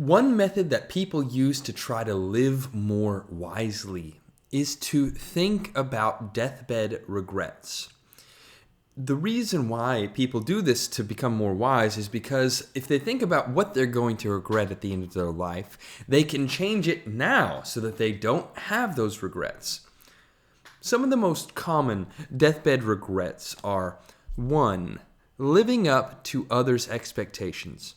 One method that people use to try to live more wisely is to think about deathbed regrets. The reason why people do this to become more wise is because if they think about what they're going to regret at the end of their life, they can change it now so that they don't have those regrets. Some of the most common deathbed regrets are: 1. Living up to others' expectations.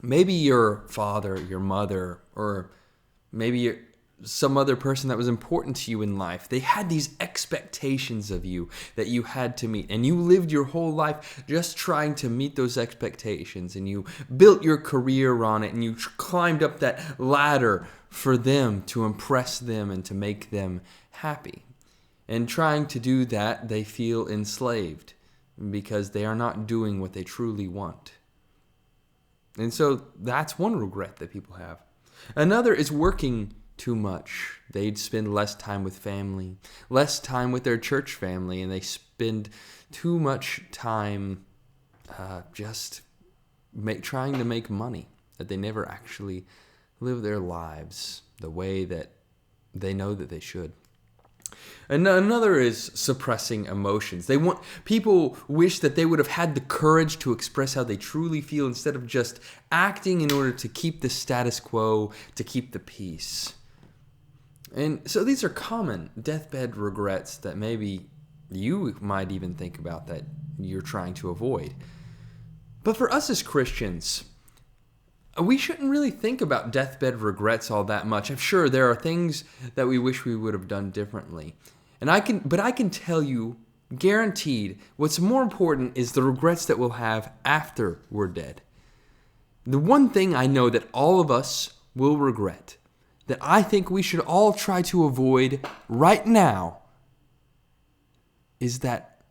Maybe your father, your mother, or maybe some other person that was important to you in life. They had these expectations of you that you had to meet, and you lived your whole life just trying to meet those expectations, and you built your career on it, and you climbed up that ladder for them, to impress them and to make them happy. And trying to do that, they feel enslaved because they are not doing what they truly want. And so that's one regret that people have. Another is working too much. They'd spend less time with family, less time with their church family, and they spend too much time trying to make money, that they never actually live their lives the way that they know that they should. And another is suppressing emotions. People wish that they would have had the courage to express how they truly feel instead of just acting in order to keep the status quo, to keep the peace. And so these are common deathbed regrets that maybe you might even think about that you're trying to avoid. But for us as Christians, we shouldn't really think about deathbed regrets all that much. I'm sure there are things that we wish we would have done differently. But I can tell you, guaranteed, what's more important is the regrets that we'll have after we're dead. The one thing I know that all of us will regret, that I think we should all try to avoid right now, is that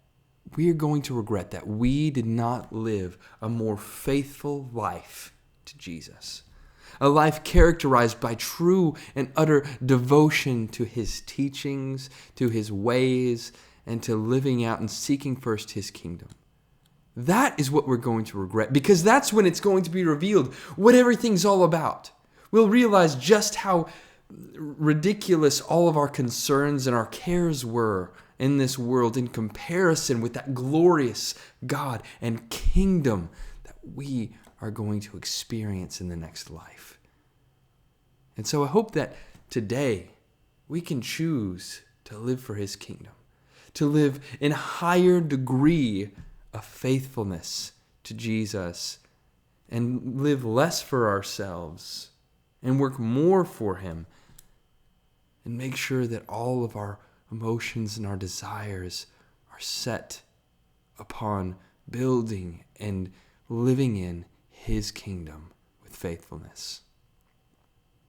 we are going to regret that we did not live a more faithful life to Jesus. A life characterized by true and utter devotion to His teachings, to His ways, and to living out and seeking first His kingdom. That is what we're going to regret, because that's when it's going to be revealed what everything's all about. We'll realize just how ridiculous all of our concerns and our cares were in this world in comparison with that glorious God and kingdom that we are going to experience in the next life. And so I hope that today we can choose to live for His kingdom, to live in a higher degree of faithfulness to Jesus, and live less for ourselves and work more for Him, and make sure that all of our emotions and our desires are set upon building and living in His kingdom with faithfulness.